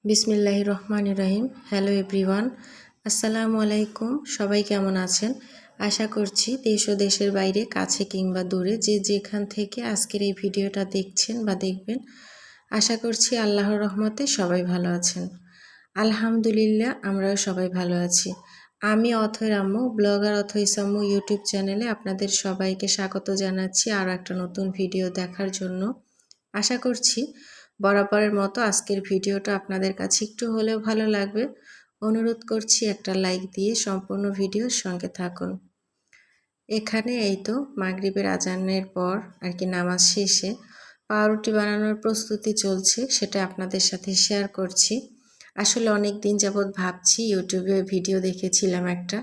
বিসমিল্লাহির রহমানির রহিম। Hello everyone, আসসালামু আলাইকুম। সবাই কেমন আছেন? আশা করছি দেশ ও দেশের বাইরে, কাছে কিংবা দূরে, যে যেখান থেকে আজকের এই ভিডিওটা দেখছেন বা দেখবেন, আশা করছি আল্লাহর রহমতে সবাই ভালো আছেন। আলহামদুলিল্লাহ, আমরাও সবাই ভালো আছি। আমি অথয়ের আম্মু, ব্লগার অথয় আম্মু ইউটিউব চ্যানেলে আপনাদের সবাইকে স্বাগত জানাচ্ছি আরও একটা নতুন ভিডিও দেখার জন্য। আশা করছি বরাবরের মতো আজকের ভিডিওটা আপনাদের কাছে একটু হলেও ভালো লাগবে। অনুরোধ করছি একটা লাইক দিয়ে সম্পূর্ণ ভিডিওর সঙ্গে থাকুন। এখানে এই তো মাগরিবের আজানের পর নামাজ শেষে পাউরুটি বানানোর প্রস্তুতি চলছে, সেটা আপনাদের সাথে শেয়ার করছি। আসলে অনেক দিন যাবৎ ভাবছি, ইউটিউবে ভিডিও দেখেছিলাম একটা,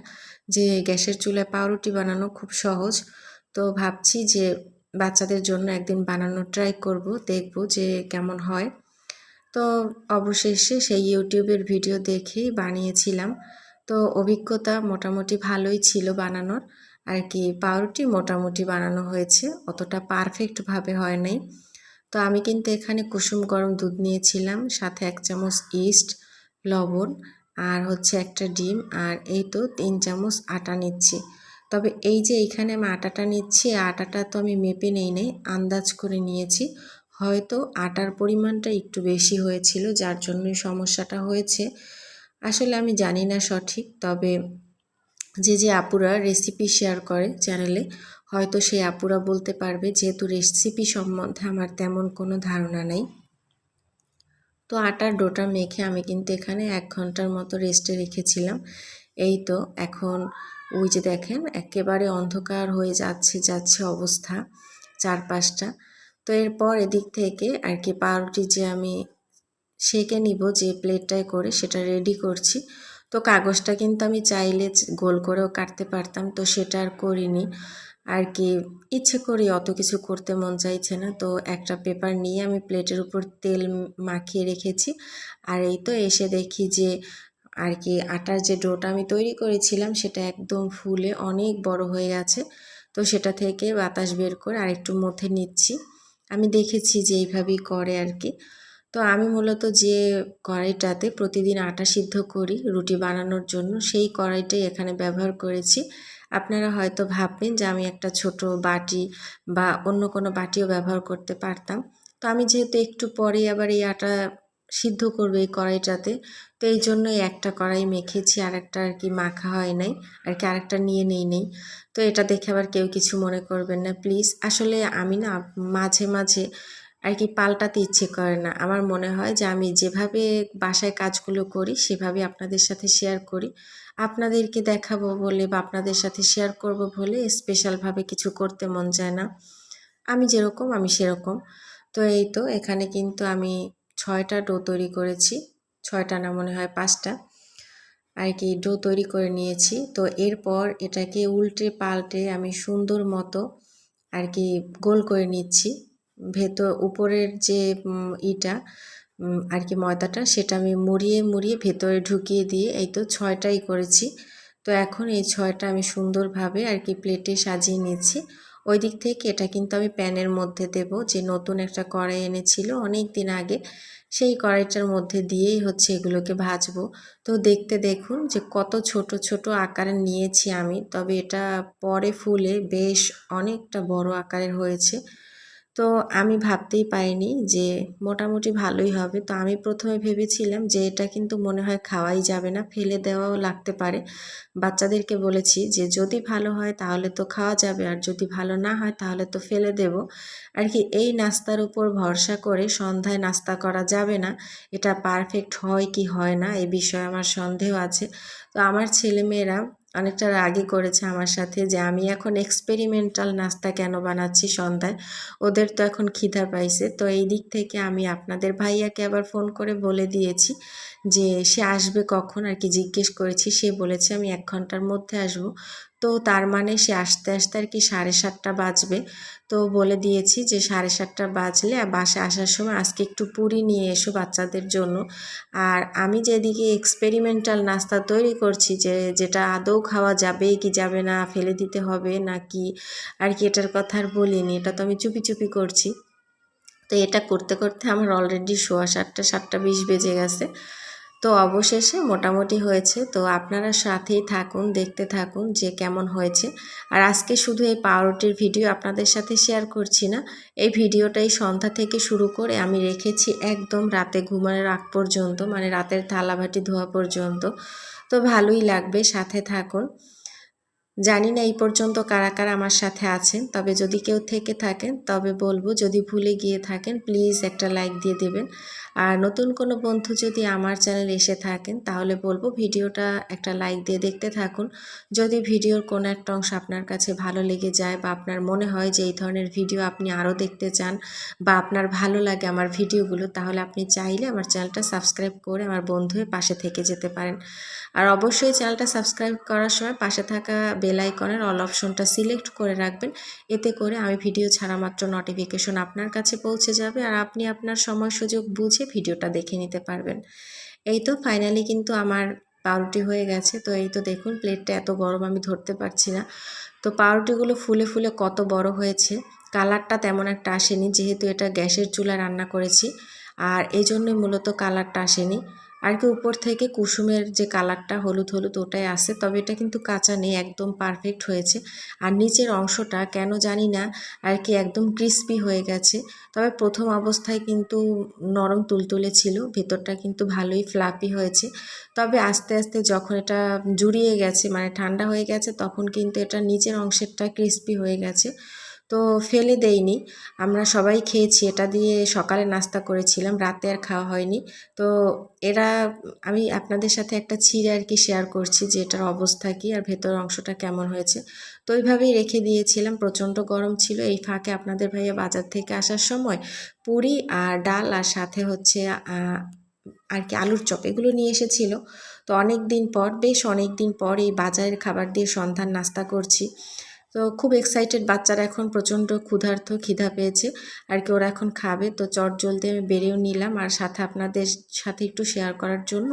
যে গ্যাসের চুলায় পাউরুটি বানানো খুব সহজ। তো ভাবছি যে বাচ্চাদের জন্য একদিন বানানোর ট্রাই করব, দেখব যে কেমন হয়। তো অবশেষে সেই ইউটিউবের ভিডিও দেখেই বানিয়েছিলাম। তো অভিজ্ঞতা মোটামুটি ভালোই ছিল বানানোর। পাউরুটি মোটামুটি বানানো হয়েছে, অতটা পারফেক্টভাবে হয় নাই। তো আমি কিন্তু এখানে কুসুম গরম দুধ নিয়েছিলাম, সাথে 1 চামচ ইস্ট, লবণ আর হচ্ছে একটা ডিম, আর এই তো 3 চামচ আটা নিচ্ছি। তবে এই যে এইখানে আমি আটাটা নিচ্ছি, আটাটা তো আমি মেপে নেই নাই, আন্দাজ করে নিয়েছি। হয়তো আটার পরিমাণটা একটু বেশি হয়েছিল, যার জন্যই সমস্যাটা হয়েছে। আসলে আমি জানি না সঠিক, তবে যে আপুরা রেসিপি শেয়ার করে চ্যানেলে, হয়তো সেই আপুরা বলতে পারবে, যেহেতু রেসিপি সম্বন্ধে আমার তেমন কোনো ধারণা নেই। তো আটার ডোটা মেখে আমি কিন্তু এখানে 1 ঘন্টার মতো রেস্টে রেখেছিলাম। এই তো এখন ওই যে দেখেন একেবারে অন্ধকার হয়ে যাচ্ছে অবস্থা চারপাশটা। তো এরপর এদিক থেকে পাউরুটি যে আমি সেঁকে নিব যে প্লেটটায় করে, সেটা রেডি করছি। তো কাগজটা কিন্তু আমি চাইলে গোল করেও কাটতে পারতাম, তো সেটা আর করিনি। ইচ্ছে করি অত কিছু করতে মন চাইছে না। তো একটা পেপার নিয়ে আমি প্লেটের উপর তেল মাখিয়ে রেখেছি। আর এই তো এসে দেখি যে আটার যে ডোটা আমি তৈরি করেছিলাম, সেটা একদম ফুলে অনেক বড় হয়ে গেছে। তো সেটা থেকে বাতাস বের করে আরেকটু মথে নিচ্ছি। আমি দেখেছি যে এইভাবেই করে তো আমি মূলত যে কড়াইটাতে প্রতিদিন আটা সিদ্ধ করি রুটি বানানোর জন্য, সেই কড়াইটাই এখানে ব্যবহার করেছি। আপনারা হয়তো ভাববেন যে আমি একটা ছোট বাটি বা অন্য কোনো বাটিও ব্যবহার করতে পারতাম। তো আমি যেহেতু একটু পরেই আবার এই আটা সিদ্ধ করবো এই কড়াইটাতে, তো এই জন্যই একটা কড়াই মেখেছি, আর একটা মাখা হয় নাই, আরেকটা নিয়ে নেই। তো এটা দেখে আবার কেউ কিছু মনে করবেন না প্লিজ। আসলে আমি না মাঝে মাঝে পাল্টাতে ইচ্ছে করে না। আমার মনে হয় যে আমি যেভাবে বাসায় কাজগুলো করি সেভাবে আপনাদের সাথে শেয়ার করি। আপনাদেরকে দেখাবো বলে বা আপনাদের সাথে শেয়ার করব বলে স্পেশালভাবে কিছু করতে মন চায় না। আমি যেরকম আমি সেরকম। তো এই তো এখানে কিন্তু আমি 6টা ডো তৈরি করেছি। 6টা না, মনে হয় 5টা ডো তৈরি করে নিয়েছি। তো এরপর এটাকে উল্টে পাল্টে আমি সুন্দর মতো গোল করে নিচ্ছি। উপরের যে ইটা ময়দাটা, সেটা আমি মুড়িয়ে ভেতরে ঢুকিয়ে দিয়ে এই তো 6টাই করেছি। তো এখন এই 6টা আমি সুন্দরভাবে প্লেটে সাজিয়ে নিচ্ছি। ওই দিক থেকে এটা কিন্তু আমি প্যানের মধ্যে দেব, যে নতুন একটা কড়াই এনেছিল অনেক দিন আগে, সেই কড়াইটার মধ্যে দিয়েই হচ্ছে এগুলোকে ভাজবো। তো দেখতে দেখুন যে কত ছোট ছোট আকারে নিয়েছি আমি, তবে এটা পরে ফুলে বেশ অনেকটা বড় আকারের হয়েছে। তো আমি ভাবতেই পারিনি যে মোটামুটি ভালোই হবে। তো আমি প্রথমে ভেবেছিলাম যে এটা কিন্তু মনে হয় খাওয়াই যাবে না, ফেলে দেওয়াও লাগতে পারে। বাচ্চাদেরকে বলেছি যে যদি ভালো হয় তাহলে তো খাওয়া যাবে, আর যদি ভালো না হয় তাহলে তো ফেলে দেব। এই নাস্তার উপর ভরসা করে সন্ধ্যায় নাস্তা করা যাবে না। এটা পারফেক্ট হয় কি হয় না এ বিষয়ে আমার সন্দেহ আছে। তো আমার ছেলেমেয়েরা অনেকটা রাগই করেছে আমার সাথে, যে আমি এখন এক্সপেরিমেন্টাল নাস্তা কেন বানাচ্ছি সন্ধ্যায়। ওদের তো এখন খিদা পাইছে। তো এই দিক থেকে আমি আপনাদের ভাইয়াকে আবার ফোন করে বলে দিয়েছি যে সে আসবে কখন, জিজ্ঞেস করেছি। সে বলেছে আমি 1 ঘন্টার মধ্যে আসব। তো তার মানে সে আসতে আসতে 7:30 বাজবে। তো বলে দিয়েছি যে 7:30 বাজলে বাসায় আসার সময় আজকে একটু পুরি নিয়ে এসো বাচ্চাদের জন্য। আর আমি যেদিকে এক্সপেরিমেন্টাল নাস্তা তৈরি করছি, যেটা আদৌ খাওয়া যাবে কি যাবে না, ফেলে দিতে হবে নাকি, এটার কথা আর বলিনি। এটা তো আমি চুপি চুপি করছি। তো এটা করতে করতে আমার অলরেডি 7:20 বেজে গেছে। তো অবশেষে মোটামুটি হয়েছে। তো আপনারা সাথেই থাকুন, দেখতে থাকুন যে কেমন হয়েছে। আর আজকে শুধু এই পাউরুটির ভিডিও আপনাদের সাথে শেয়ার করছি না, এই ভিডিওটাই সন্ধ্যা থেকে শুরু করে আমি রেখেছি একদম রাতে ঘুমানোর আগ পর্যন্ত, মানে রাতের থালাবাটি ধোয়া পর্যন্ত। তো ভালোই লাগবে, সাথে থাকুন। জানি না এই পর্যন্ত কারা কারা আমার সাথে আছেন, তবে যদি কেউ থেকে থাকেন তবে বলবো, যদি ভুলে গিয়ে থাকেন প্লিজ একটা লাইক দিয়ে দেবেন। আর নতুন কোনো বন্ধু যদি আমার চ্যানেলে এসে থাকেন তাহলে বলবো ভিডিওটা একটা লাইক দিয়ে দেখতে থাকুন। যদি ভিডিওর কোনো একটা অংশ আপনার কাছে ভালো লেগে যায় বা আপনার মনে হয় যে এই ধরনের ভিডিও আপনি আরও দেখতে চান বা আপনার ভালো লাগে আমার ভিডিওগুলো, তাহলে আপনি চাইলে আমার চ্যানেলটা সাবস্ক্রাইব করে আমার বন্ধু হয়ে পাশে থেকে যেতে পারেন। আর অবশ্যই চ্যানেলটা সাবস্ক্রাইব করার সময় পাশে থাকা বেল আইকনের অল অপশনটা সিলেক্ট করে রাখবেন। এতে করে আমি ভিডিও ছাড়া মাত্র নোটিফিকেশন আপনার কাছে পৌঁছে যাবে আর আপনি আপনার সময় সুযোগ বুঝে ভিডিওটা দেখে নিতে পারবেন। এই তো ফাইনালি কিন্তু আমার পাউরুটি হয়ে গেছে। তো এই তো দেখুন, প্লেটটা এত গরম আমি ধরতে পারছি না। তো পাউরুটিগুলো ফুলে ফুলে কত বড় হয়েছে। কালারটা তেমন একটা আসেনি, যেহেতু এটা গ্যাসের চুলায় রান্না করেছি, আর এই জন্যই মূলত কালারটা আসেনি। আর কি উপর থেকে কুসুমের যে কালারটা হলুদ হলুদ ওটাই আসে, তবে এটা কিন্তু কাঁচা নেই, একদম পারফেক্ট হয়েছে। আর নিচের অংশটা কেন জানি না আর কি একদম ক্রিস্পি হয়ে গেছে। তবে প্রথম অবস্থায় কিন্তু নরম তুলতুলে ছিল, ভেতরটা কিন্তু ভালোই ফ্লাফি হয়েছে। তবে আস্তে আস্তে যখন এটা জুড়িয়ে গেছে, মানে ঠান্ডা হয়ে গেছে, তখন কিন্তু এটা নিচের অংশেরটা ক্রিস্পি হয়ে গেছে। তো ফেলে দেইনি, আমরা সবাই খেয়েছি। এটা দিয়ে সকালে নাস্তা করেছিলাম, রাতে আর খাওয়া হয়নি। তো এরা আমি আপনাদের সাথে একটা ছিঁড়ে আর কি শেয়ার করছি যে এটার অবস্থা কী আর ভেতর অংশটা কেমন হয়েছে। তো ওইভাবেই রেখে দিয়েছিলাম, প্রচণ্ড গরম ছিল। এই ফাঁকে আপনাদের ভাইয়া বাজার থেকে আসার সময় পুরি আর ডাল আর সাথে হচ্ছে আর কি আলুর চপ এগুলো নিয়ে এসেছিল। তো অনেক দিন পর, বেশ অনেক দিন পর এই বাজারের খাবার দিয়ে সন্ধ্যার নাস্তা করছি। তো খুব এক্সাইটেড, বাচ্চারা এখন প্রচণ্ড ক্ষুধার্ত, খিদা পেয়েছে আর কি, ওরা এখন খাবে। তো চটজলদি আমি বেড়েও নিলাম আর সাথে আপনাদের সাথে একটু শেয়ার করার জন্য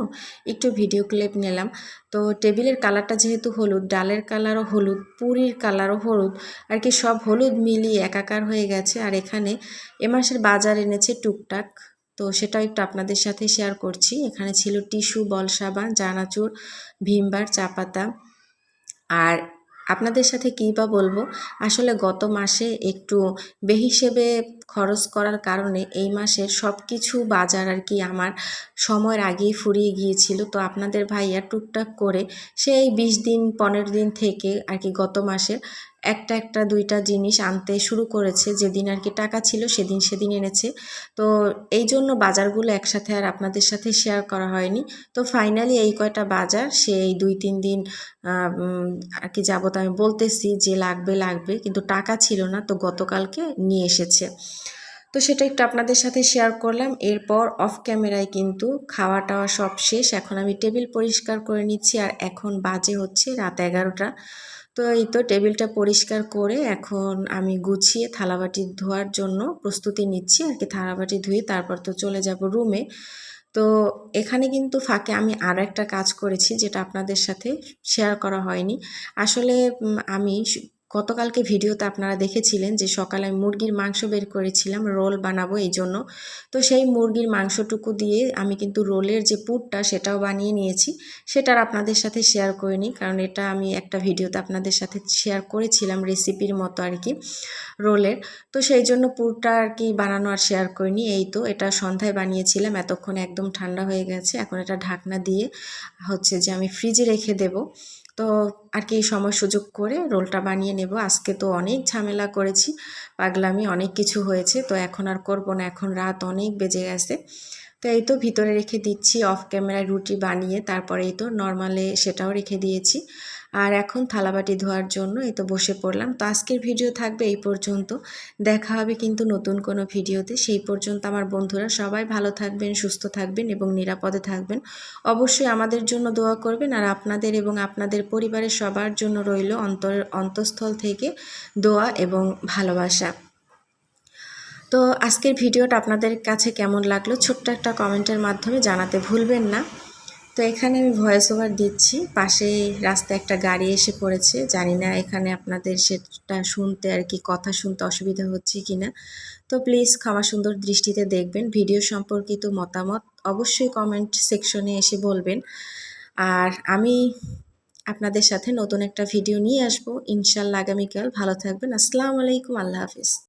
একটু ভিডিও ক্লিপ নিলাম। তো টেবিলের কালারটা যেহেতু হলুদ, ডালের কালারও হলুদ, পুরির কালারও হলুদ, আর কি সব হলুদ মিলিয়ে একাকার হয়ে গেছে। আর এখানে এ মাসের বাজার এনেছে টুকটাক, তো সেটাও একটু আপনাদের সাথে শেয়ার করছি। এখানে ছিল টিস্যু, বল সাবান, চানাচুর, ভিমবার, চা পাতা। আর আপনাদের সাথে কী বা বলবো, আসলে গত মাসে একটু বেহিসেবে খরচ করার কারণে এই মাসের সব কিছু বাজার আর কি আমার সময়ের আগেই ফুরিয়ে গিয়েছিল। তো আপনাদের ভাইয়া টুকটাক করে সেই 20 দিন 15 দিন থেকে আর কি গত মাসের একটা একটা দুইটা জিনিস আনতে শুরু করেছে। যেদিন আর কি টাকা ছিল সেদিন এনেছে। তো এই জন্য বাজারগুলো একসাথে আর আপনাদের সাথে শেয়ার করা হয়নি। তো ফাইনালি এই কয়টা বাজার সেই 2-3 দিন আর কি যাবত আমি বলতেছি যে লাগবে, কিন্তু টাকা ছিল না, তো গতকালকে নিয়ে এসেছে। তো সেটা একটু আপনাদের সাথে শেয়ার করলাম। এরপর অফ ক্যামেরায় কিন্তু খাওয়া টাওয়া সব শেষ, এখন আমি টেবিল পরিষ্কার করে নিচ্ছি। আর এখন বাজে হচ্ছে রাত 11টা। তো এই তো টেবিলটা পরিষ্কার করে এখন আমি গুছিয়ে থালাবাটি ধোয়ার জন্য প্রস্তুতি নিচ্ছি আর কি। থালাবাটি ধুয়ে তারপর তো চলে যাব রুমে। তো এখানে কিন্তু ফাঁকে আমি আরও একটা কাজ করেছি, যেটা আপনাদের সাথে শেয়ার করা হয়নি। আসলে আমি গতকালকে ভিডিওতে আপনারা দেখেছিলেন যে সকালে আমি মুরগির মাংস বের করেছিলাম, রোল বানাবো এই জন্য। তো সেই মুরগির মাংসটুকু দিয়ে আমি কিন্তু রোলের যে পুরটা সেটাও বানিয়ে নিয়েছি। সেটা আর আপনাদের সাথে শেয়ার করিনি, কারণ এটা আমি একটা ভিডিওতে আপনাদের সাথে শেয়ার করেছিলাম রেসিপির মতো আর কি রোলের। তো সেই জন্য পুরটা আর কি বানানো আর শেয়ার করিনি। এই তো এটা সন্ধ্যায় বানিয়েছিলাম, এতক্ষণে একদম ঠান্ডা হয়ে গেছে। এখন এটা ঢাকনা দিয়ে হচ্ছে যে আমি ফ্রিজে রেখে দেব। তো আর কি সময় সুযোগ করে রোলটা বানিয়ে নেব। আজকে তো অনেক ঝামেলা করেছি, পাগলামি অনেক কিছু হয়েছে, তো এখন আর করব না, এখন রাত অনেক বেজে গেছে। তো এই তো ভিতরে রেখে দিচ্ছি অফ ক্যামেরায় রুটি বানিয়ে, তারপরে এই তো নর্মালে সেটাও রেখে দিয়েছি। আর এখন থালাবাটি ধোয়ার জন্য এই তো বসে পড়লাম। তো আজকের ভিডিও থাকবে এই পর্যন্ত, দেখা হবে কিন্তু নতুন কোনো ভিডিওতে। সেই পর্যন্ত আমার বন্ধুরা সবাই ভালো থাকবেন, সুস্থ থাকবেন এবং নিরাপদে থাকবেন। অবশ্যই আমাদের জন্য দোয়া করবেন, আর আপনাদের এবং আপনাদের পরিবারের সবার জন্য রইল অন্তঃস্থল থেকে দোয়া এবং ভালোবাসা। তো আজকের ভিডিওটা আপনাদের কাছে কেমন লাগলো ছোট্ট একটা কমেন্টের মাধ্যমে জানাতে ভুলবেন না। তো এখানে আমি ভয়েস ওভার দিচ্ছি, পাশে রাস্তায় একটা গাড়ি এসে পড়েছে। জানি না এখানে আপনাদের সেটা শুনতে আর কি কথা শুনতে অসুবিধা হচ্ছে কিনা। তো প্লিজ ক্ষমা সুন্দর দৃষ্টিতে দেখবেন। ভিডিও সম্পর্কিত মতামত অবশ্যই কমেন্ট সেকশনে এসে বলবেন। আর আমি আপনাদের সাথে নতুন একটা ভিডিও নিয়ে আসবো ইনশাল্লাহ আগামীকাল। ভালো থাকবেন। আসসালামু আলাইকুম। আল্লাহ হাফিজ।